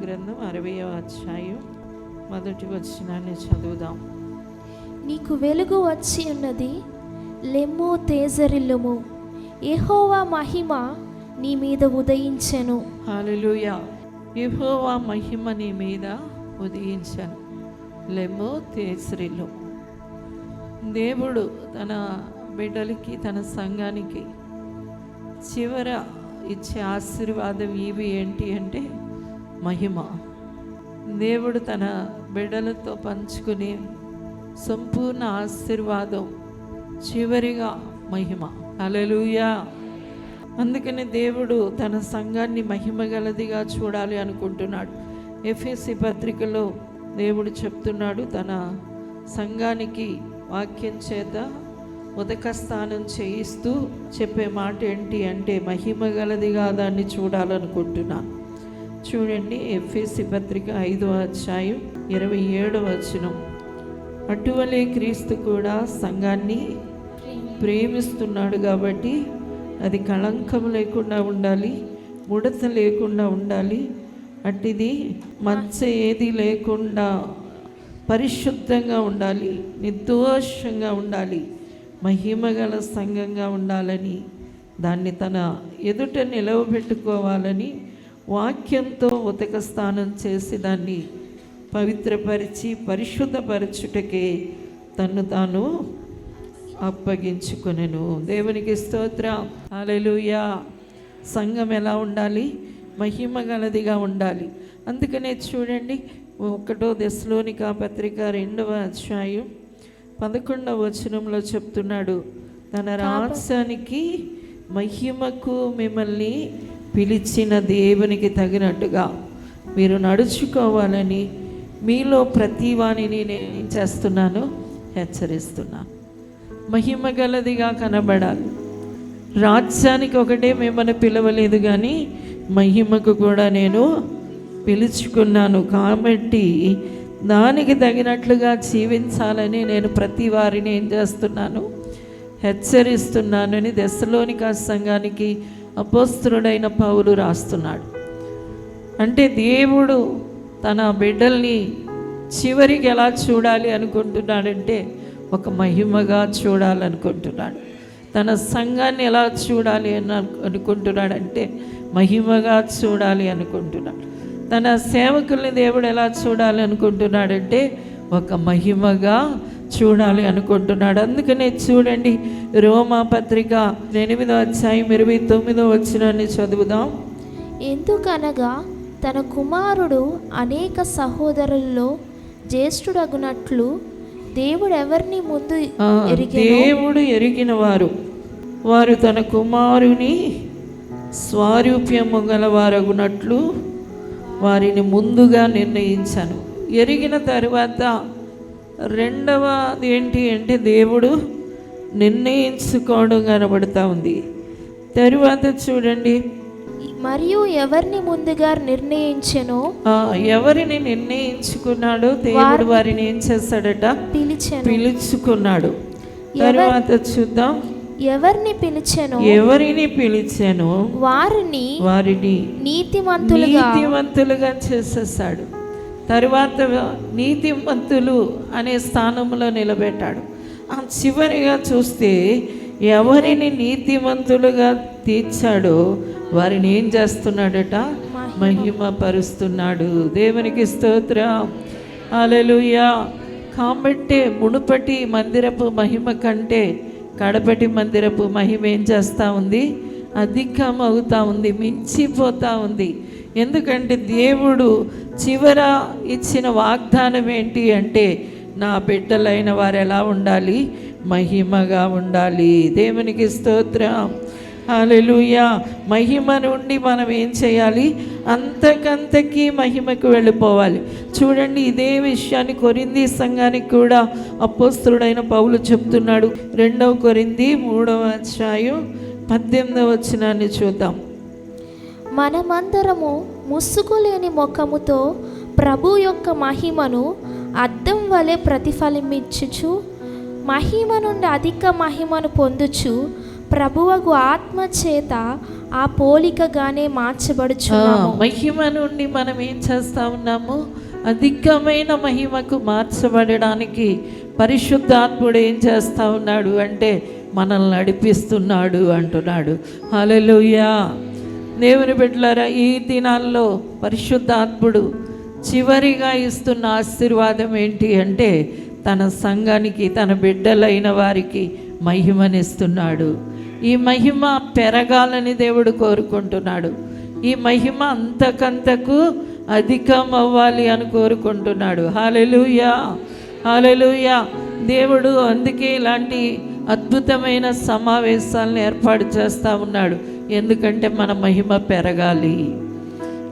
గ్రంథం 60వ అధ్యాయం మొదటి వచనాన్ని చదువుదాం. నీకు వెలుగు వచ్చి ఉన్నది, లెమ్ము తేజరిల్లుము, యెహోవా మహిమ నీ మీద ఉదయించెను. హల్లెలూయా. యెహోవా మహిమ నీ మీద ఉదయించెను, లెమ్ము తేజరిల్లుము. దేవుడు తన బిడ్డలకి, తన సంఘానికి చివర ఇచ్చే ఆశీర్వాదం ఇవి ఏంటి అంటే మహిమ. దేవుడు తన బిడ్డలతో పంచుకునే సంపూర్ణ ఆశీర్వాదం చివరిగా మహిమ. హల్లెలూయా. అందుకని దేవుడు తన సంఘాన్ని మహిమ గలదిగా చూడాలి అనుకుంటున్నాడు. ఎఫెసీ పత్రికలో దేవుడు చెప్తున్నాడు, తన సంఘానికి వాక్యం చేత ఉదక స్నానం చేయిస్తూ చెప్పే మాట ఏంటి అంటే మహిమ గలదిగా దాన్ని చూడాలనుకుంటున్నాను. చూడండి, ఎఫెసీ పత్రిక 5వ అధ్యాయం 27వ వచనం. అటువలే క్రీస్తు కూడా సంఘాన్ని ప్రేమిస్తున్నాడు కాబట్టి అది కళంకం లేకుండా ఉండాలి, ముడత లేకుండా ఉండాలి, అట్టిది మచ్చ ఏది లేకుండా పరిశుద్ధంగా ఉండాలి, నిర్దోషంగా ఉండాలి, మహిమగల సంఘంగా ఉండాలని, దాన్ని తన ఎదుట నిలవబెట్టుకోవాలని వాక్యంతో ఉతక స్నానం చేసి దాన్ని పవిత్రపరిచి పరిశుద్ధపరచుటకే తన్ను తాను అప్పగించుకొనెను. దేవునికి స్తోత్రం. హల్లెలూయా. సంఘం ఎలా ఉండాలి? మహిమ గలదిగా ఉండాలి. అందుకనే చూడండి, 1 దెస్సలోనిక పత్రిక 2వ అధ్యాయం 11వ వచనంలో చెప్తున్నాడు, తన రాజ్యానికి మహిమకు మిమ్మల్ని పిలిచిన దేవునికి తగినట్టుగా మీరు నడుచుకోవాలని మీలో ప్రతి వాణిని నేను చేస్తున్నాను, హెచ్చరిస్తున్నాను. మహిమ గలదిగా కనబడాలి. రాజ్యానికి ఒకటే మిమ్మల్ని పిలవలేదు, కానీ మహిమకు కూడా నేను పిలుచుకున్నాను. కాబట్టి దానికి తగినట్లుగా జీవించాలని నేను ప్రతి వారిని ఏం చేస్తున్నాను, హెచ్చరిస్తున్నాను అని దెస్సలోనిక సంఘానికి అపోస్తలుడైన పౌలు రాస్తున్నాడు. అంటే దేవుడు తన బిడ్డల్ని చివరికి ఎలా చూడాలి అనుకుంటున్నాడంటే ఒక మహిమగా చూడాలనుకుంటున్నాడు. తన సంఘాన్ని ఎలా చూడాలి అని అనుకుంటున్నాడంటే మహిమగా చూడాలి అనుకుంటున్నాడు. తన సేవకుల్ని దేవుడు ఎలా చూడాలి అనుకుంటున్నాడంటే ఒక మహిమగా చూడాలి అనుకుంటున్నాడు. అందుకనే చూడండి, రోమా పత్రిక 8వ అధ్యాయం 29వ వచనాన్ని చదువుదాం. ఎందుకనగా తన కుమారుడు అనేక సహోదరుల్లో జ్యేష్ఠుడగునట్లు దేవుడు ఎవరిని ముందు దేవుడు ఎరిగిన వారు తన కుమారుని స్వారూప్యము గలవారగునట్లు వారిని ముందుగా నిర్ణయించాను. ఎరిగిన తరువాత రెండవది ఏంటి అంటే దేవుడు నిర్ణయించుకోవడం కనబడుతూ ఉంది. తరువాత చూడండి, మరియు ఎవరిని ముందుగా నిర్ణయించెనో, ఎవరిని నిర్ణయించుకున్నాడో దేవుడు వారిని ఏం చేస్తాడట, పిలుచుకున్నాడు. తరువాత చూద్దాం, ఎవరిని పిలిచెనో వారిని నీతిమంతులుగా చేసేసాడు. తరువాత నీతిమంతులు అనే స్థానంలో నిలబెట్టాడు. చివరిగా చూస్తే ఎవరిని నీతిమంతులుగా తీర్చాడో వారిని ఏం చేస్తున్నాడట, మహిమ పరుస్తున్నాడు. దేవునికి స్తోత్రం. హల్లెలూయా. కాబట్టి మునుపటి మందిరపు మహిమ కంటే కడపటి మందిరపు మహిమ ఏం చేస్తూ ఉంది, అధికం అవుతూ ఉంది, మించిపోతూ ఉంది. ఎందుకంటే దేవుడు చివర ఇచ్చిన వాగ్దానం ఏంటి అంటే నా బిడ్డలైన వారు ఎలా ఉండాలి, మహిమగా ఉండాలి. దేవునికి స్తోత్రం. హల్లెలూయా. మహిమ నుండి మనం ఏం చేయాలి, అంతకంతకీ మహిమకు వెళ్ళిపోవాలి. చూడండి, ఇదే విషయాన్ని కొరింథీ సంఘానికి కూడా అపోస్తలుడైన పౌలు చెప్తున్నాడు. 2వ కొరింథీ 3వ అధ్యాయం 18వ వచనాన్ని చూద్దాం. మనమందరము ముసుగులేని ముఖముతో ప్రభు యొక్క మహిమను అద్దం వలె ప్రతిఫలించుచు మహిమ నుండి అధిక మహిమను పొందుచు ప్రభువగు ఆత్మ చేత ఆ పోలికగానే మార్చబడుచున్నాము. మహిమ నుండి మనం ఏం చేస్తా ఉన్నాము? అధికమైన మహిమకు మార్చబడడానికి పరిశుద్ధాత్ముడు ఏం చేస్తా ఉన్నాడు అంటే మనల్ని నడిపిస్తున్నాడు అంటున్నాడు. హల్లెలూయా. దేవుని బిడ్డలారా, ఈ దినాల్లో పరిశుద్ధాత్ముడు చివరిగా ఇస్తున్న ఆశీర్వాదం ఏంటి అంటే తన సంఘానికి, తన బిడ్డలైన వారికి మహిమనిస్తున్నాడు. ఈ మహిమ పెరగాలని దేవుడు కోరుకుంటున్నాడు. ఈ మహిమ అంతకంతకు అధికం అవ్వాలి అని కోరుకుంటున్నాడు. హల్లెలూయా, హల్లెలూయా. దేవుడు అందుకే ఇలాంటి అద్భుతమైన సమావేశాలను ఏర్పాటు చేస్తూ ఉన్నాడు. ఎందుకంటే మన మహిమ పెరగాలి.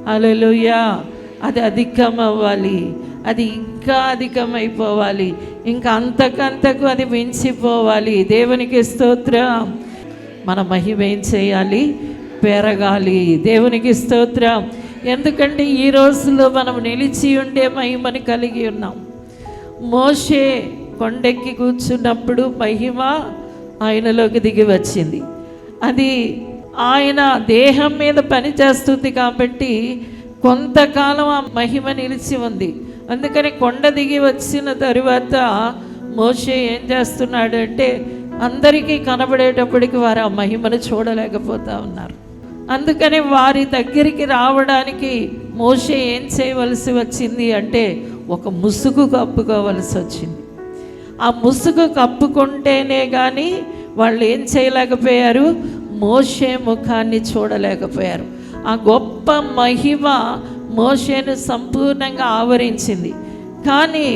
హల్లెలూయా. అది అధికం అవ్వాలి, అది ఇంకా అధికమైపోవాలి, ఇంకా అంతకంతకు అది మించిపోవాలి. దేవునికి స్తోత్రం. మన మహిమ ఏం చేయాలి? పెరగాలి. దేవునికి స్తోత్రం. ఎందుకంటే ఈ రోజుల్లో మనం నిలిచి ఉండే మహిమని కలిగి ఉన్నాం. మోషే కొండెక్కి కూర్చున్నప్పుడు మహిమ ఆయనలోకి దిగి వచ్చింది. అది ఆయన దేహం మీద పనిచేస్తుంది కాబట్టి కొంతకాలం ఆ మహిమ నిలిచి ఉంది. అందుకని కొండ దిగి వచ్చిన తరువాత మోషే ఏం చేస్తున్నాడు అంటే అందరికీ కనబడేటప్పటికి వారు ఆ మహిమను చూడలేకపోతా ఉన్నారు. అందుకని వారి దగ్గరికి రావడానికి మోషే ఏం చేయవలసి వచ్చింది అంటే ఒక ముసుగు కప్పుకోవలసి వచ్చింది. ఆ ముసుగు కప్పుకుంటేనే కానీ వాళ్ళు ఏం చేయలేకపోయారు? మోషే ముఖాన్ని చూడలేకపోయారు. ఆ గొప్ప మహిమ మోషేను సంపూర్ణంగా ఆవరించింది. కానీ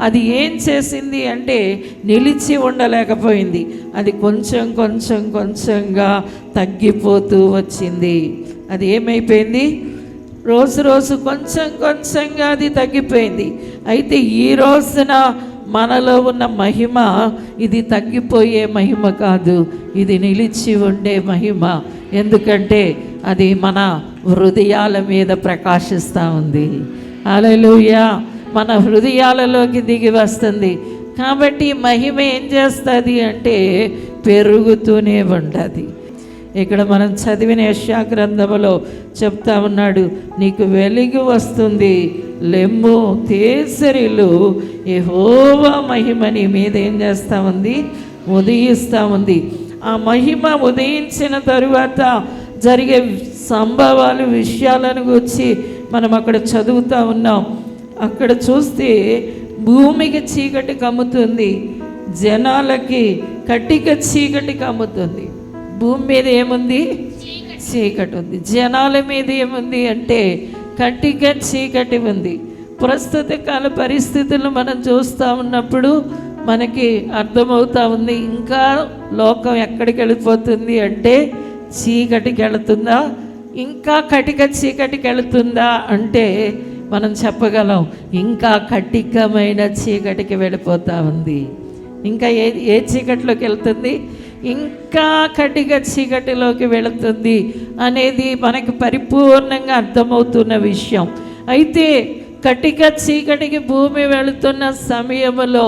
అది ఏం చేసింది అంటే నిలిచి ఉండలేకపోయింది. అది కొంచెం కొంచెం కొంచెంగా తగ్గిపోతూ వచ్చింది. అది ఏమైపోయింది? రోజు రోజు కొంచెం కొంచెంగా అది తగ్గిపోయింది. అయితే ఈ రోజున మనలో ఉన్న మహిమ ఇది తగ్గిపోయే మహిమ కాదు, ఇది నిలిచి ఉండే మహిమ. ఎందుకంటే అది మన హృదయాల మీద ప్రకాశిస్తూ ఉంది. హల్లెలూయా. మన హృదయాలలోకి దిగి వస్తుంది. కాబట్టి మహిమ ఏం చేస్తుంది అంటే పెరుగుతూనే ఉంటుంది. ఇక్కడ మనం చదివిన యెషయా గ్రంథములో చెప్తా ఉన్నాడు, నీకు వెలుగు వస్తుంది, లెమ్ము తేసరిలు, యెహోవా మహిమ నీ మీద ఏం చేస్తూ ఉంది? ఉదయిస్తూ ఉంది. ఆ మహిమ ఉదయించిన తరువాత జరిగే సంభవాలు, విషయాలను గురించి మనం అక్కడ చదువుతూ ఉన్నాం. అక్కడ చూస్తే భూమికి చీకటి కమ్ముతుంది, జనాలకి కటిక చీకటి కమ్ముతుంది. భూమి మీద ఏముంది? చీకటి ఉంది. జనాల మీద ఏముంది అంటే కటిక చీకటి ఉంది. ప్రస్తుత కాల పరిస్థితులను మనం చూస్తూ ఉన్నప్పుడు మనకి అర్థమవుతా ఉంది, ఇంకా లోకం ఎక్కడికి వెళ్ళిపోతుంది అంటే చీకటికి వెళుతుందా, ఇంకా కటిక చీకటికి వెళుతుందా అంటే మనం చెప్పగలం ఇంకా కటికమైన చీకటికి వెళ్ళిపోతూ ఉంది. ఇంకా ఏ చీకటిలోకి వెళ్తుంది? ఇంకా కటిక చీకటిలోకి వెళుతుంది అనేది మనకి పరిపూర్ణంగా అర్థమవుతున్న విషయం. అయితే కటిక చీకటికి భూమి వెళుతున్న సమయంలో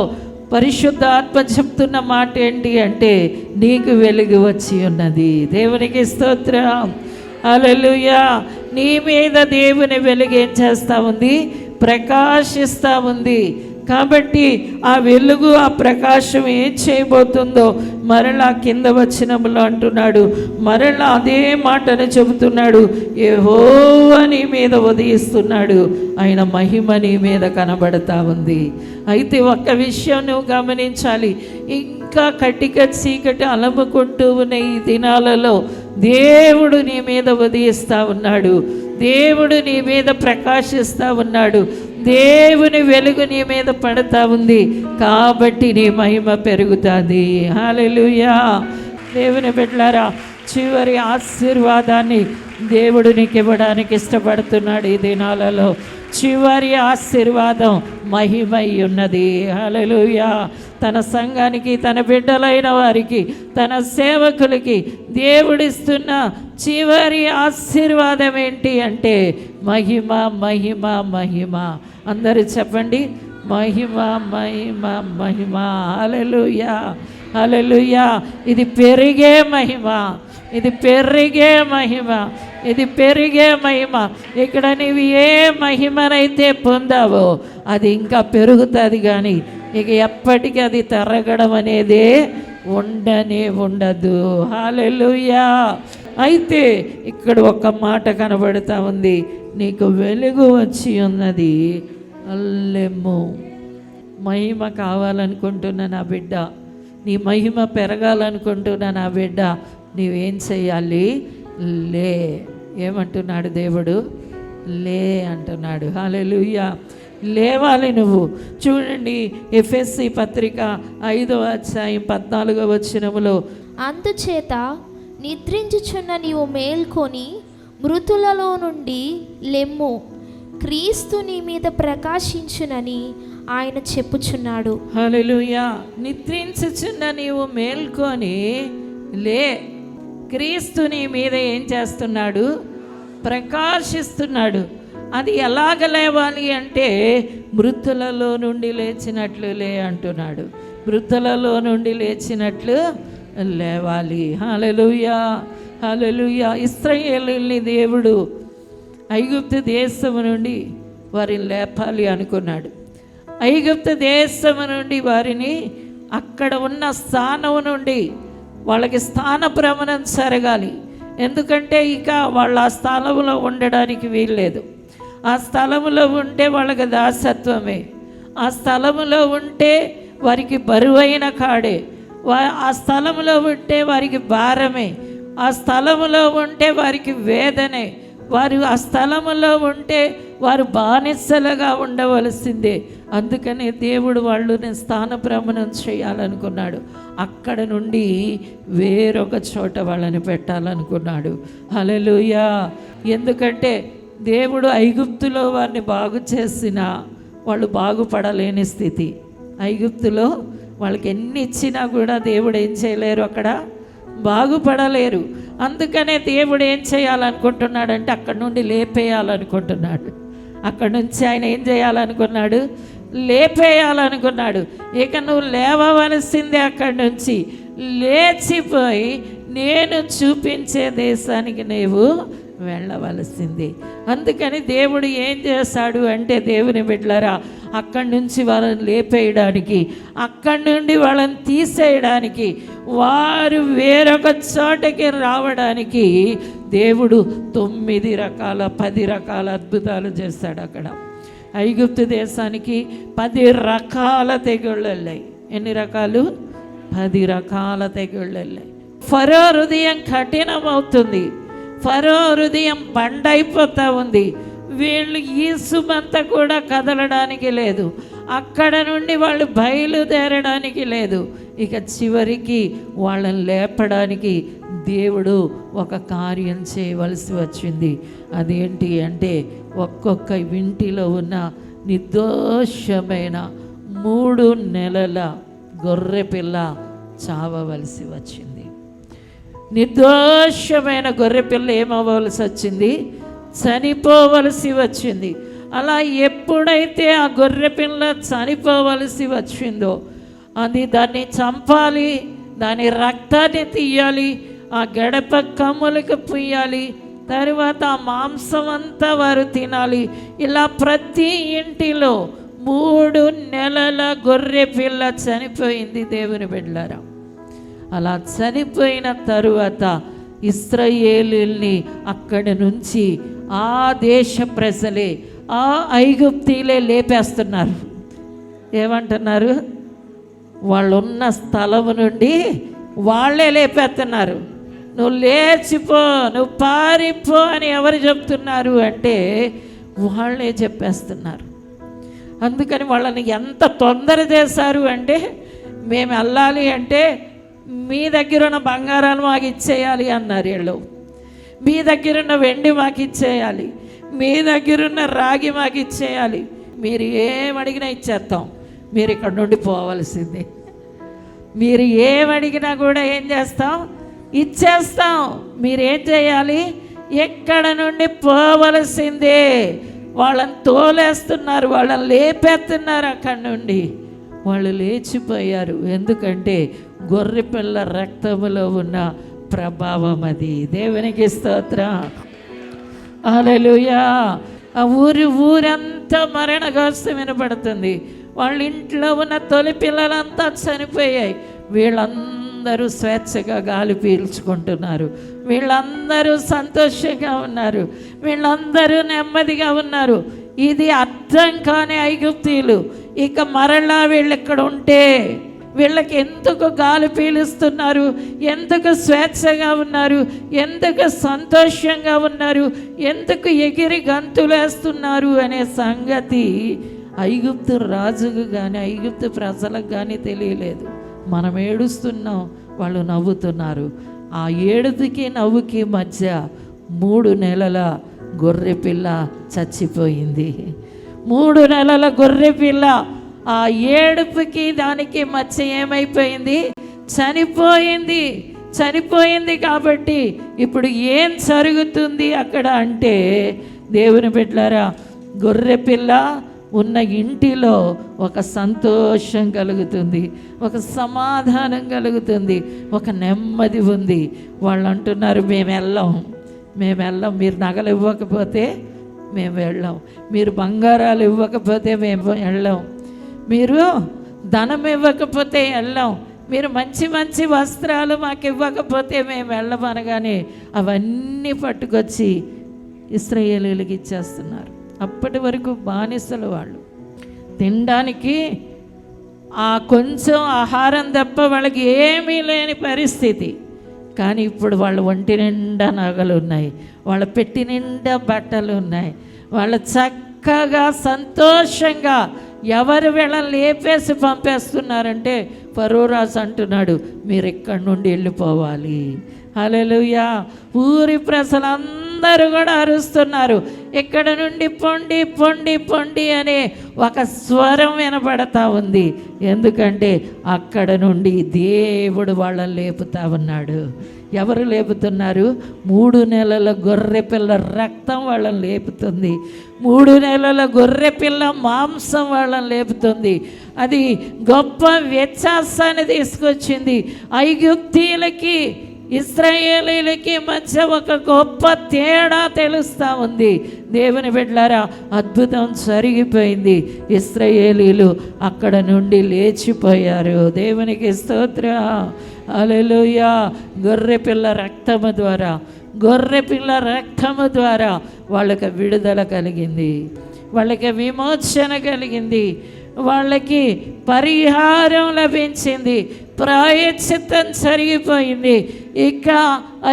పరిశుద్ధాత్మ చెప్తున్న మాట ఏంటి అంటే నీకు వెలుగు వచ్చి ఉన్నది. దేవునికి స్తోత్రం. హల్లెలూయా. నీ మీద దేవుని వెలుగు ఏం చేస్తూ ఉంది? ప్రకాశిస్తూ ఉంది. కాబట్టి ఆ వెలుగు, ఆ ప్రకాశం ఏం చేయబోతుందో మరలా కింద వచనంలో అంటున్నాడు, మరలా అదే మాటను చెబుతున్నాడు, యెహోవా నీ మీద ఉదయిస్తున్నాడు, ఆయన మహిమ నీ మీద కనబడతా ఉంది. అయితే ఒక్క విషయం నువ్వు గమనించాలి, ఇంకా కటిక చీకటి అలముకుంటూ ఉన్న ఈ దినాలలో దేవుడు నీ మీద ఉదయిస్తూ ఉన్నాడు, దేవుడు నీ మీద ప్రకాశిస్తూ ఉన్నాడు, దేవుని వెలుగు నీ మీద పడతా ఉంది. కాబట్టి నీ మహిమ పెరుగుతుంది. హల్లెలూయా. దేవుని బిడ్డలారా, చివరి ఆశీర్వాదాన్ని దేవుడు నీకు ఇవ్వడానికి ఇష్టపడుతున్నాడు. ఈ దినాలలో చివరి ఆశీర్వాదం మహిమై ఉన్నది. హల్లెలూయా. తన సంఘానికి, తన బిడ్డలైన వారికి, తన సేవకులకి దేవుడిస్తున్న చివరి ఆశీర్వాదం ఏంటి అంటే మహిమ, మహిమ, మహిమ. అందరూ చెప్పండి, మహిమ, మహిమ, మహిమ. హల్లెలూయా, హల్లెలూయా. ఇది పెరిగే మహిమ, ఇది పెరిగే మహిమ, ఇది పెరిగే మహిమ. ఇక్కడ నీవు ఏ మహిమనైతే పొందావో అది ఇంకా పెరుగుతుంది, కానీ ఇక ఎప్పటికీ అది తరగడం అనేది ఉండనే ఉండదు. హల్లెలూయా. అయితే ఇక్కడ ఒక మాట కనబడుతూ ఉంది, నీకు వెలుగు వచ్చి ఉన్నది, అల్లెమ్ము. మహిమ కావాలనుకుంటున్నా నా బిడ్డ, నీ మహిమ పెరగాలనుకుంటున్నా నా బిడ్డ, నీవేం చెయ్యాలి? లే. ఏమంటున్నాడు దేవుడు? లే అంటున్నాడు. హల్లెలూయా. లేవాలి నువ్వు. చూడండి, ఎఫెసీ పత్రిక 5వ అధ్యాయం 14వ వచనములో, అందుచేత నిద్రించుచున్న నీవు మేల్కొని మృతులలో నుండి లెమ్ము, క్రీస్తు నీ మీద ప్రకాశించునని ఆయన చెప్పుచున్నాడు. హల్లెలూయా. నిద్రించుచున్న నీవు మేల్కొని లే, క్రీస్తు నీ మీద ఏం చేస్తున్నాడు? ప్రకాశిస్తున్నాడు. అది ఎలాగ లేవాలి అంటే మృతులలో నుండి లేచినట్లు లే అంటున్నాడు. మృతులలో నుండి లేచినట్లు లేవాలి. హల్లెలూయా, హల్లెలూయా. ఇశ్రాయేలుని దేవుడు ఐగుప్తు దేశము నుండి వారిని లేపాలి అనుకున్నాడు. ఐగుప్తు దేశము నుండి వారిని అక్కడ ఉన్న స్థానం నుండి వాళ్ళకి స్థాన భ్రమణం జరగాలి. ఎందుకంటే ఇక వాళ్ళ ఆ స్థలంలో ఉండడానికి వీల్లేదు. ఆ స్థలంలో ఉంటే వాళ్ళకి దాసత్వమే, ఆ స్థలంలో ఉంటే వారికి బరువైన కాడే, ఆ స్థలంలో ఉంటే వారికి భారమే, ఆ స్థలంలో ఉంటే వారికి వేదనే, వారు ఆ స్థలంలో ఉంటే వారు బానిసలుగా ఉండవలసిందే. అందుకని దేవుడు వాళ్ళని స్థాన భ్రమణం చేయాలనుకున్నాడు. అక్కడ నుండి వేరొక చోట వాళ్ళని పెట్టాలనుకున్నాడు. హల్లెలూయా. ఎందుకంటే దేవుడు ఐగుప్తులో వారిని బాగు చేసినా వాళ్ళు బాగుపడలేని స్థితి. ఐగుప్తులో వాళ్ళకి ఎన్ని ఇచ్చినా కూడా దేవుడు ఏం చేయలేరు, అక్కడ బాగుపడలేరు. అందుకనే దేవుడు ఏం చేయాలనుకుంటున్నాడంటే అక్కడి నుండి లేపేయాలనుకుంటున్నాడు. అక్కడి నుంచి ఆయన ఏం చేయాలనుకున్నాడు? లేపేయాలనుకున్నాడు. ఇక నువ్వు లేవవలసిందే, అక్కడి నుంచి లేచిపోయి నేను చూపించే దేశానికి నీవు వెళ్ళవలసింది. అందుకని దేవుడు ఏం చేశాడు అంటే, దేవుని బిడ్డలారా, అక్కడి నుంచి వాళ్ళని లేపేయడానికి, అక్కడి నుండి వాళ్ళని తీసేయడానికి, వారు వేరొక చోటకి రావడానికి దేవుడు 9 రకాల 10 రకాల అద్భుతాలు చేశాడు. అక్కడ ఐగుప్తు దేశానికి 10 రకాల తెగుళ్ళు వెళ్ళాయి. ఎన్ని రకాలు? 10 రకాల తెగుళ్ళు వెళ్ళాయి. ఫరో హృదయం కఠినమవుతుంది, ఫరో హృదయం బండైపోతూ ఉంది. వీళ్ళు ఈసుమంతా కూడా కదలడానికి లేదు, అక్కడ నుండి వాళ్ళు బయలుదేరడానికి లేదు. ఇక చివరికి వాళ్ళని లేపడానికి దేవుడు ఒక కార్యం చేయవలసి వచ్చింది. అదేంటి అంటే, ఒక్కొక్క ఇంటిలో ఉన్న నిర్దోషమైన 3 నెలల గొర్రె పిల్ల చావవలసి వచ్చింది. నిర్దోషమైన గొర్రె పిల్ల ఏమవ్వవలసి వచ్చింది? చనిపోవలసి వచ్చింది. అలా ఎప్పుడైతే ఆ గొర్రె పిల్ల చనిపోవలసి వచ్చిందో, దాన్ని చంపాలి, దాని రక్తాన్ని తీయాలి, ఆ గడప కమ్ములకు పుయ్యాలి, తర్వాత ఆ మాంసం అంతా వారు తినాలి. ఇలా ప్రతి ఇంటిలో 3 నెలల గొర్రె పిల్ల చనిపోయింది. దేవుని బిడ్డలారా, అలా చనిపోయిన తరువాత ఇశ్రాయేలుల్ని అక్కడి నుంచి ఆ దేశ ప్రజలే, ఆ ఐగుప్తీలే లేపేస్తున్నారు. ఏమంటున్నారు? వాళ్ళున్న స్థలం నుండి వాళ్ళే లేపేస్తున్నారు. నువ్వు లేచిపో, నువ్వు పారిపో అని ఎవరు చెప్తున్నారు అంటే వాళ్ళే చెప్పేస్తున్నారు. అందుకని వాళ్ళని ఎంత తొందర చేశారు అంటే, మేము వెళ్ళాలి అంటే మీ దగ్గర ఉన్న బంగారాలు మాకు ఇచ్చేయాలి అన్నారు వీళ్ళు. మీ దగ్గరున్న వెండి మాకు ఇచ్చేయాలి, మీ దగ్గరున్న రాగి మాకు ఇచ్చేయాలి, మీరు ఏమడిగినా ఇచ్చేస్తాం, మీరు ఇక్కడ నుండి పోవలసిందే, మీరు ఏమడిగినా కూడా ఏం చేస్తాం? ఇచ్చేస్తాం. మీరేం చేయాలి? ఎక్కడ నుండి పోవలసిందే. వాళ్ళని తోలేస్తున్నారు, వాళ్ళని లేపేస్తున్నారు. అక్కడి నుండి వాళ్ళు లేచిపోయారు. ఎందుకంటే గొర్రెపిల్ల రక్తములో ఉన్న ప్రభావం అది. దేవునికి స్తోత్రం. హల్లెలూయా. ఆ ఊరంతా మరణఘోషం వినపడుతుంది. వాళ్ళ ఇంట్లో ఉన్న తొలి పిల్లలంతా చనిపోయాయి. వీళ్ళందరూ స్వేచ్ఛగా గాలి పీల్చుకుంటున్నారు. వీళ్ళందరూ సంతోషంగా ఉన్నారు. వీళ్ళందరూ నెమ్మదిగా ఉన్నారు. ఇది అర్థం కాని ఐగుప్తీయులు ఇక మరలా వీళ్ళు ఇక్కడ ఉంటే వీళ్ళకి ఎందుకు గాలి పీలుస్తున్నారు, ఎందుకు స్వేచ్ఛగా ఉన్నారు, ఎందుకు సంతోషంగా ఉన్నారు, ఎందుకు ఎగిరి గంతులేస్తున్నారు అనే సంగతి ఐగుప్తు రాజుకు కానీ ఐగుప్తు ప్రజలకు కానీ తెలియలేదు. మనం ఏడుస్తున్నాం, వాళ్ళు నవ్వుతున్నారు. ఆ ఏడుపుకి నవ్వుకి మధ్య 3 నెలల గొర్రె పిల్ల చచ్చిపోయింది. 3 నెలల గొర్రె పిల్ల ఆ ఏడుపుకి దానికి మధ్య ఏమైపోయింది? చనిపోయింది. చనిపోయింది కాబట్టి ఇప్పుడు ఏం జరుగుతుంది అక్కడ అంటే, దేవుని బిడ్డలారా, గొర్రె పిల్ల ఉన్న ఇంటిలో ఒక సంతోషం కలుగుతుంది, ఒక సమాధానం కలుగుతుంది, ఒక నెమ్మది ఉంది. వాళ్ళు అంటున్నారు, మేము వెళ్ళాం. మీరు నగలు ఇవ్వకపోతే మేము వెళ్ళాం, మీరు బంగారాలు ఇవ్వకపోతే మేము వెళ్ళాం, మీరు ధనం ఇవ్వకపోతే వెళ్ళాం, మీరు మంచి మంచి వస్త్రాలు మాకు ఇవ్వకపోతే మేము వెళ్ళమనగానే అవన్నీ పట్టుకొచ్చి ఇశ్రాయేలీయులకు ఇచ్చేస్తున్నారు. అప్పటి వరకు బానిసలు వాళ్ళు. తినడానికి ఆ కొంచెం ఆహారం తప్ప వాళ్ళకి ఏమీ లేని పరిస్థితి. కానీ ఇప్పుడు వాళ్ళ ఒంటి నిండా నగలు ఉన్నాయి, వాళ్ళ పెట్టి నిండా బట్టలు ఉన్నాయి. వాళ్ళు చక్కగా సంతోషంగా ఎవరు వీళ్ళని లేపేసి పంపేస్తున్నారంటే ఫరో రాజు అంటున్నాడు, మీరు ఇక్కడి నుండి వెళ్ళిపోవాలి. హల్లెలూయా. ఊరి ప్రజలందరూ కూడా అరుస్తున్నారు, ఇక్కడ నుండి పొండి పొండి పొండి అనే ఒక స్వరం వినపడతా ఉంది. ఎందుకంటే అక్కడ నుండి దేవుడు వాళ్ళని లేపుతా ఉన్నాడు. ఎవరు లేపుతున్నారు? 3 నెలల గొర్రె పిల్ల రక్తం వాళ్ళని లేపుతుంది. 3 నెలల గొర్రె పిల్ల మాంసం వాళ్ళని లేపుతుంది. అది గొప్ప వ్యత్యాసాన్ని తీసుకొచ్చింది. ఐగుప్తీయులకి ఇశ్రాయేలీయులకి మధ్య ఒక గొప్ప తేడా తెలుస్తూ ఉంది. దేవుని బిడ్డలారా, అద్భుతం జరిగిపోయింది. ఇశ్రాయేలీయులు అక్కడ నుండి లేచిపోయారు. దేవునికి స్తోత్రం. హల్లెలూయా. గొర్రెపిల్ల రక్తము ద్వారా వాళ్ళకి విడుదల కలిగింది, వాళ్ళకి విమోచన కలిగింది, వాళ్ళకి పరిహారం లభించింది, ప్రాయశ్చిత్తం జరిగిపోయింది. ఇక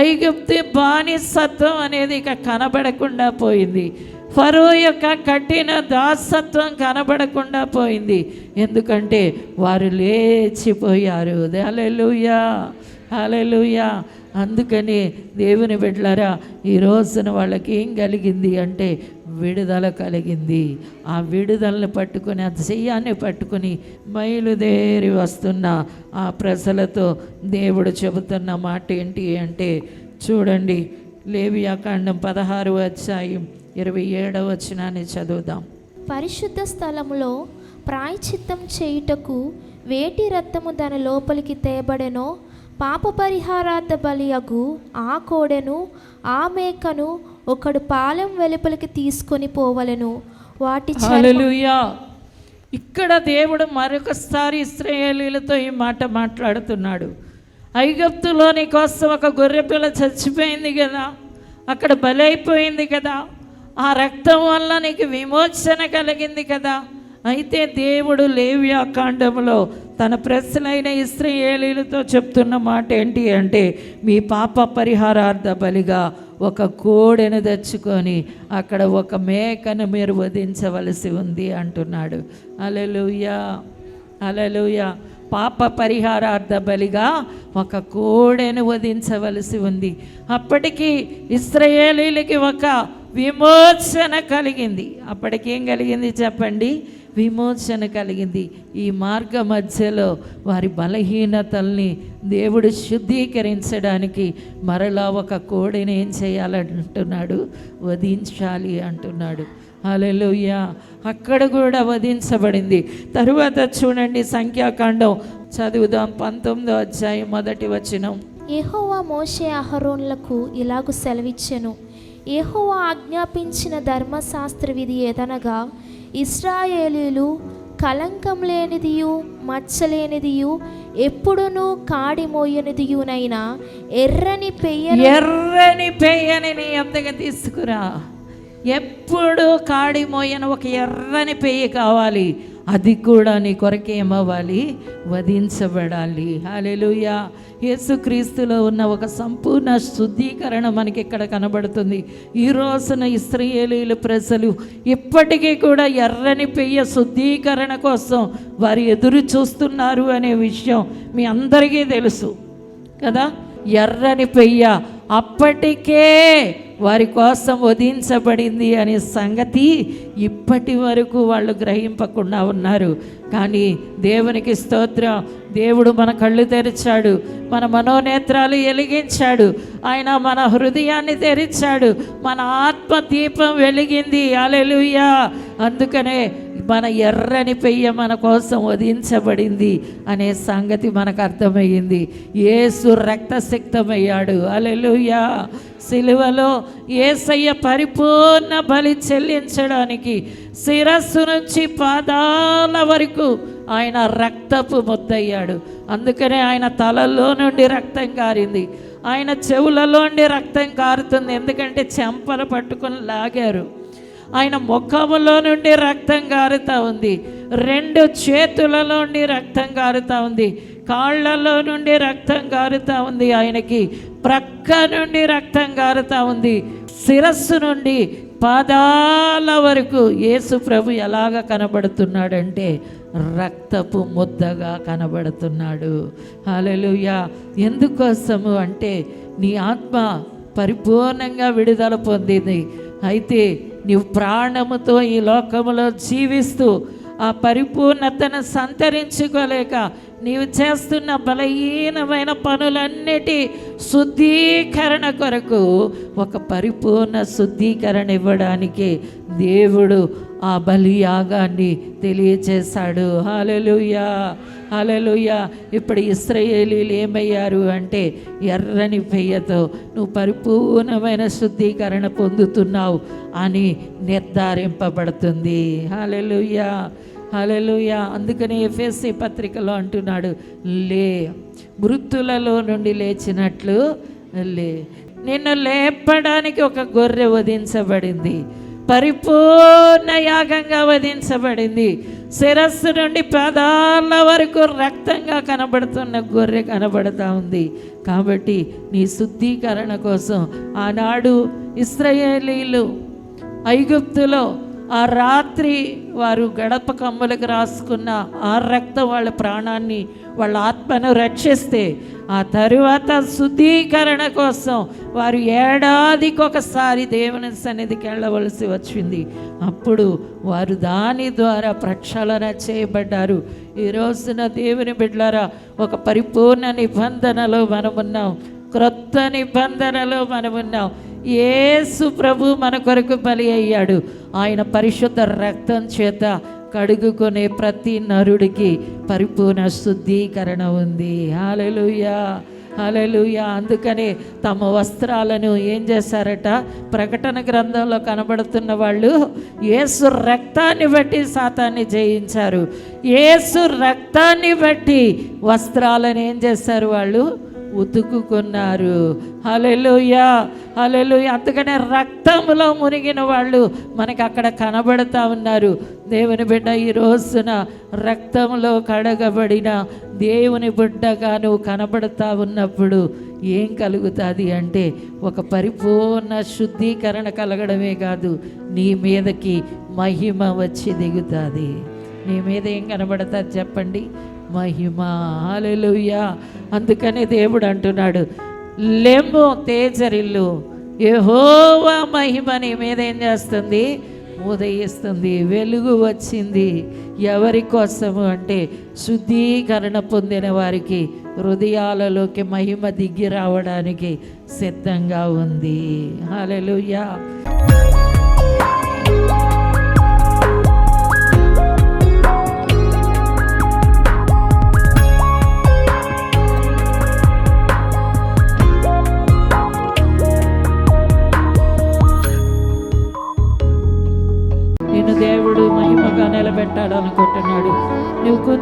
ఐగుప్తు బానిసత్వం అనేది ఇక కనబడకుండా పోయింది. ఫరో యొక్క కఠిన దాసత్వం కనబడకుండా పోయింది. ఎందుకంటే వారు లేచిపోయారు. హల్లెలూయా, హల్లెలూయా. అందుకని దేవుని బిడ్డలారా, ఈ రోజున వాళ్ళకి ఏం కలిగింది అంటే విడుదల కలిగింది. ఆ విడుదలను పట్టుకొని, ఆ దెయ్యాన్ని పట్టుకొని బయలుదేరి వస్తున్న ఆ ప్రజలతో దేవుడు చెబుతున్న మాట ఏంటి అంటే, చూడండి, లేవియాకాండం 16వ అధ్యాయం 27వ వచనాన్ని చదువుదాం. పరిశుద్ధ స్థలములో ప్రాయశ్చిత్తం చేయుటకు వేటి రక్తము దాని లోపలికి తేబడెనో, పాప పరిహారార్థ బలియగు ఆ కోడెను ఆ మేకను ఒకడు పాలెం వెలుపలికి తీసుకొని పోవలెను. వాటి హల్లెలూయా. ఇక్కడ దేవుడు మరొకసారి ఇశ్రాయేలీయులతో ఈ మాట మాట్లాడుతున్నాడు. ఐగుప్తులో నీ కోసం ఒక గొర్రెపిల్ల చచ్చిపోయింది కదా, అక్కడ బలైపోయింది కదా, ఆ రక్తం వల్ల నీకు విమోచన కలిగింది కదా. అయితే దేవుడు లేవియాకాండంలో తన ప్రజలైన ఇశ్రాయేలీయులతో చెప్తున్న మాట ఏంటి అంటే, మీ పాప పరిహారార్థ బలిగా ఒక కోడెను తెచ్చుకొని అక్కడ ఒక మేకను మీరు వధించవలసి ఉంది అంటున్నాడు. హల్లెలూయా, హల్లెలూయా. పాప పరిహారార్థ బలిగా ఒక కోడెను వధించవలసి ఉంది. అప్పటికి ఇశ్రాయేలీయులకి ఒక విమోచన కలిగింది. అప్పటికేం కలిగింది చెప్పండి? విమోచన కలిగింది. ఈ మార్గ మధ్యలో వారి బలహీనతల్ని దేవుడు శుద్ధీకరించడానికి మరలా ఒక కోడిని ఏం చేయాలంటున్నాడు? వధించాలి అంటున్నాడు. హల్లెలూయా. అక్కడ కూడా వధించబడింది. తరువాత చూడండి, సంఖ్యాకాండం చదువుదాం, 19వ అధ్యాయం 1వ వచనం. యెహోవా మోషే అహరోనులకు ఇలాగు సెలవిచ్చెను. యెహోవా ఆజ్ఞాపించిన ధర్మశాస్త్ర విధి ఏదనగా, ఇశ్రాయేలీయులు కలంకం లేనిదియు మచ్చలేనిదియు ఎప్పుడునూ కాడి మోయనిదియునైనా ఎర్రని పెయ్యని నీ అంతగా తీసుకురా. ఎప్పుడు కాడి మోయని ఒక ఎర్రని పెయ్యి కావాలి. అది కూడా నీ కొరకేమవ్వాలి? వధించబడాలి. హల్లెలూయా. యేసుక్రీస్తులో ఉన్న ఒక సంపూర్ణ శుద్ధీకరణ మనకి ఇక్కడ కనబడుతుంది. ఈ రోజున ఇశ్రాయేలీయుల ప్రజలు ఇప్పటికీ కూడా ఎర్రని పెయ్య శుద్ధీకరణ కోసం వారు ఎదురు చూస్తున్నారు అనే విషయం మీ అందరికీ తెలుసు కదా. ఎర్రని పెయ్య అప్పటికే వారి కోసం వధించబడింది అనే సంగతి ఇప్పటి వరకు వాళ్ళు గ్రహింపకుండా ఉన్నారు. కానీ దేవునికి స్తోత్రం, దేవుడు మన కళ్ళు తెరిచాడు, మన మనోనేత్రాలు వెలిగించాడు, ఆయన మన హృదయాన్ని తెరిచాడు, మన ఆత్మ దీపం వెలిగింది. హల్లెలూయా. అందుకనే మన ఎర్రని పెయ్య మన కోసం వధించబడింది అనే సంగతి మనకు అర్థమయ్యింది. యేసు రక్తసిక్తమయ్యాడు. హల్లెలూయా. సిలువలో యేసయ్య పరిపూర్ణ బలి చెల్లించడానికి శిరస్సు నుంచి పాదాల వరకు ఆయన రక్తపు ముద్దయ్యాడు. అందుకనే ఆయన తలలో నుండి రక్తం కారింది, ఆయన చెవులలో నుండి రక్తం కారుతుంది. ఎందుకంటే చెంపలు పట్టుకొని లాగారు. ఆయన ముఖములో నుండి రక్తం కారుతూ ఉంది, 2 చేతులలో నుండి రక్తం కారుతూ ఉంది, కాళ్ళలో నుండి రక్తం కారుతూ ఉంది, ఆయనకి ప్రక్క నుండి రక్తం కారుతూ ఉంది. శిరస్సు నుండి పాదాల వరకు యేసు ప్రభు ఎలాగ కనబడుతున్నాడంటే రక్తపు ముద్దగా కనబడుతున్నాడు. హల్లెలూయా. ఎందుకోసము అంటే నీ ఆత్మ పరిపూర్ణంగా విడుదల పొందింది. అయితే నీవు ప్రాణముతో ఈ లోకములో జీవిస్తూ ఆ పరిపూర్ణతను సంతరించుకోలేక నీవు చేస్తున్న బలహీనమైన పనులన్నిటి శుద్ధీకరణ కొరకు ఒక పరిపూర్ణ శుద్ధీకరణ ఇవ్వడానికి దేవుడు ఆ బలియాగాన్ని తెలియచేశాడు. హల్లెలూయా. హల్లెలూయా. ఇప్పుడు ఇశ్రాయేలీయులు ఏమయ్యారు అంటే ఎర్రని పెయ్యతో నువ్వు పరిపూర్ణమైన శుద్ధీకరణ పొందుతున్నావు అని నిర్ధారింపబడుతుంది. హల్లెలూయా. హల్లెలూయా. అందుకని ఎఫెసీ పత్రికలో అంటున్నాడు, లే, మృతులలో నుండి లేచినట్లు లే. నిన్ను లేపడానికి ఒక గొర్రె వధించబడింది, పరిపూర్ణ యాగంగా వధించబడింది. శిరస్సు నుండి పాదాల వరకు రక్తంగా కనబడుతున్న గొర్రె కనబడుతూ ఉంది. కాబట్టి నీ శుద్ధీకరణ కోసం ఆనాడు ఇశ్రాయేలీయులు ఐగుప్తులో ఆ రాత్రి వారు గడప కమ్ములకు రాసుకున్న ఆ రక్తం వాళ్ళ ప్రాణాన్ని, వాళ్ళ ఆత్మను రక్షిస్తే, ఆ తరువాత శుద్ధీకరణ కోసం వారు ఏడాదికి ఒకసారి దేవుని సన్నిధికి వెళ్ళవలసి వచ్చింది. అప్పుడు వారు దాని ద్వారా ప్రక్షాళన చేయబడ్డారు. ఈ రోజున దేవుని బిడ్డలారా, ఒక పరిపూర్ణ నిబంధనలో మనమున్నాం, క్రొత్త నిబంధనలో మనమున్నాం. యేసు ప్రభు మన కొరకు బలి అయ్యాడు. ఆయన పరిశుద్ధ రక్తం చేత కడుగుకునే ప్రతి నరుడికి పరిపూర్ణ శుద్ధీకరణ ఉంది. హల్లెలూయా. హల్లెలూయా. అందుకనే తమ వస్త్రాలను ఏం చేశారట? ప్రకటన గ్రంథంలో కనబడుతున్న వాళ్ళు యేసు రక్తాన్ని బట్టి సాతాన్ని జయించారు. యేసు రక్తాన్ని బట్టి వస్త్రాలను ఏం చేశారు? వాళ్ళు ఉతుకుకున్నారు. హల్లెలూయా. హల్లెలూయా. అందుకనే రక్తంలో మునిగిన వాళ్ళు మనకి అక్కడ కనబడుతూ ఉన్నారు. దేవుని బిడ్డ, ఈ రోజున రక్తంలో కడగబడిన దేవుని బిడ్డగా నువ్వు కనబడుతూ ఉన్నప్పుడు ఏం కలుగుతుంది అంటే ఒక పరిపూర్ణ శుద్ధీకరణ కలగడమే కాదు, నీ మీదకి మహిమ వచ్చి దిగుతుంది. నీ మీద ఏం కనబడుతుంది చెప్పండి? మహిమ. హల్లెలూయా. అందుకనే దేవుడు అంటున్నాడు, లెమ్ము, తేజరిల్లు, యెహోవా మహిమ నీ మీద ఏం చేస్తుంది? ఉదయిస్తుంది. వెలుగు వచ్చింది. ఎవరి కోసము అంటే శుద్ధీకరణ పొందిన వారికి హృదయాలలోకి మహిమ దిగి రావడానికి సిద్ధంగా ఉంది. హల్లెలూయా.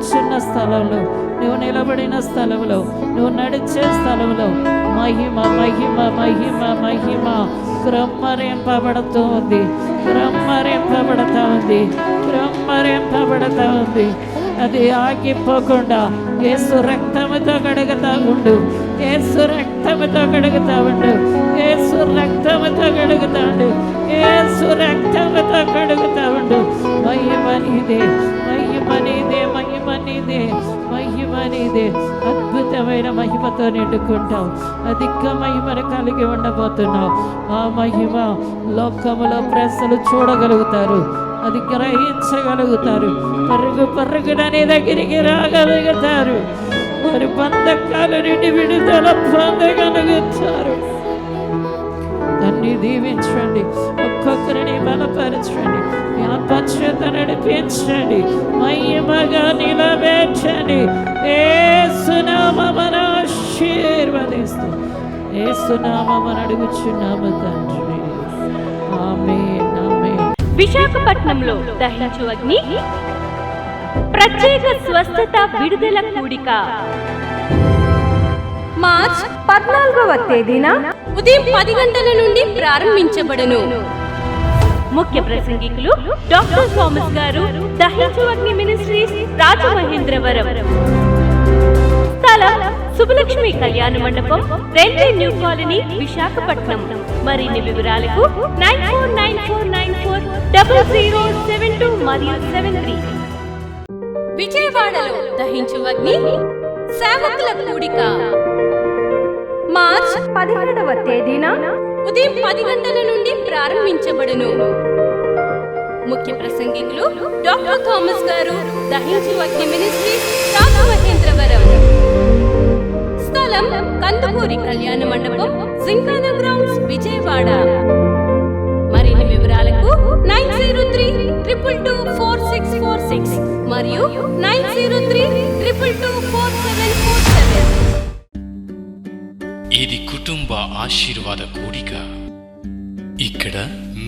కూర్చున్న స్థలంలో, నువ్వు నిలబడిన స్థలంలో, నువ్వు నడిచే స్థలంలో మహిమ మహిమ మహిమ మహిమ క్రమ్మరింపబడుతూ ఉంది, క్రమ్మరింపబడతా ఉంది, క్రమ్మరింపబడతా ఉంది. అది ఆగిపోకుండా యేసు రక్తముతో కడుగుతా ఉండు, యేసు రక్తముతో కడుగుతా ఉండు, యేసు రక్తముతో కడుగుతా ఉండు, యేసు రక్తముతో కడుగుతా ఉండు. మహిమ నీదే, మహిమ నీదే, మహిమ నీదే, మహిమ నీదే. అద్భుతమైన మహిమతో నిండుకుంటావు, అధిక మహిమను కలిగి ఉండబోతున్నావు. ఆ మహిమ లోకములో ప్రజలు చూడగలుగుతారు, అది గ్రహించగలుగుతారు, పరుగున నీ దగ్గరికి రాగలుగుతారు, వారి బంధకాల నుండి విడుదల పొందగలుగుతారు. దాన్ని దీవించండి, ఒక్కొక్కరిని బలపరచండి, మీ ఆత్మచేత నడిపించండి, మహిమగా నిలబెట్టండి. యేసు నామమున ఆశీర్వదిస్తూ, యేసు నామమున అడుగుచున్నాము తండ్రి, ఆమేన్, ఆమేన్. విశాఖపట్నంలో దహించు అగ్ని ప్రత్యేక స్వస్థత విడుదల కూడిక మార్చ్ 14వ తేదీన ఉదయం 10 గంటల నుండి ప్రారంభించబడును. ముఖ్య ప్రసంగికులు డాక్టర్ థామస్ గారు, దహించు అగ్ని మినిస్ట్రీస్, రాజమహేంద్రవరం. స్థలం శుభలక్ష్మి కళ్యాణ మండపం, రెండే న్యూ కాలనీ, విశాఖపట్నం. మరిన్ని వివరాలకు 9494940072 మరియు 73. విజయవాడలో దహించు అగ్ని సేవకుల కూడిక మార్చ్ 17వ తేదీన ఉదయం 10 గంటల నుండి ప్రారంభించబడును. ముఖ్య ప్రసంగికులు డాక్టర్ థామస్ గారు, దహించు అగ్ని మినిస్ట్రీస్, రాజమహేంద్రవరం. స్థలం కందుకూరి కళ్యాణ మండపం, జింకానా గ్రౌండ్స్, విజయవాడ. మరిన్ని వివరాలకు 9032224646 మరియు 9032224747. ఇది కుటుంబ ఆశీర్వాద కూడిక. ఇక్కడ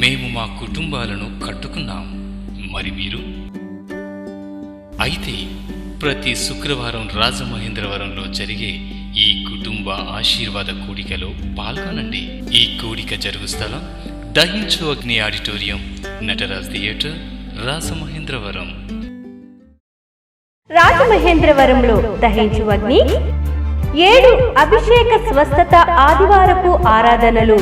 మేము మా కుటుంబాలను కట్టుకున్నాం, మరి మీరు? అయితే ప్రతి శుక్రవారం రాజమహేంద్రవరంలో జరిగే ఈ కుటుంబ ఆశీర్వాద కూడికలో పాల్గొనండి. ఈ కూడిక జరుగు స్థలం దహించు అగ్ని ఆడిటోరియం, నటరాజ్ థియేటర్, రాజమహేంద్రవరం. రాజమహేంద్రవరంలో దహించు అగ్ని 7 అభిషేక స్వస్థత ఆదివారపు ఆరాధనలు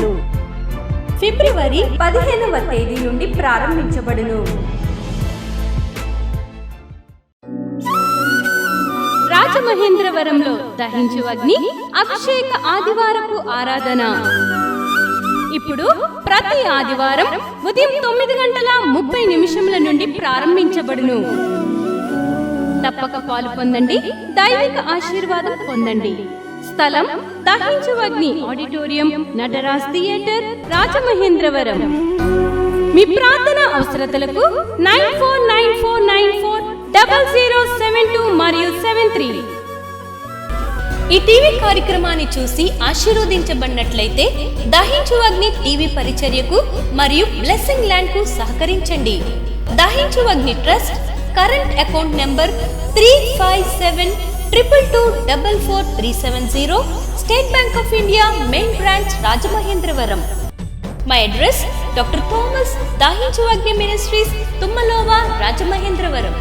ఫిబ్రవరి 15వ తేదీ నుండి ప్రారంభించబడును. రాజమహేంద్రవరంలో దహించు అగ్ని అభిషేక ఆదివారపు ఆరాధన ఇప్పుడు ప్రతి ఆదివారం ఉదయం 9:30 నుండి ప్రారంభించబడును. తప్పక పాలు పొందండి, దైవిక ఆశీర్వాదం పొందండి. స్థలం దహించు అగ్ని ఆడిటోరియం, నటరాజ్ థియేటర్, రాజమహేంద్రవరం. మీ ప్రార్థన అవసరతలకు 9494940072 మరియు 73. ఈ టీవీ కార్యక్రమాన్ని చూసి ఆశీర్వదించబడినట్లయితే దహించు అగ్ని టీవీ పరిచర్యకు మరియు బ్లెస్సింగ్ ల్యాండ్ కు సహకరించండి. దహించు అగ్ని trust current account number 357222444370, State Bank of India, main branch, Rajamahendravaram. My address doctor Thomas, దహించు అగ్ని మినిస్ట్రీస్, తుమ్మలోవా, రాజమహేంద్రవరం.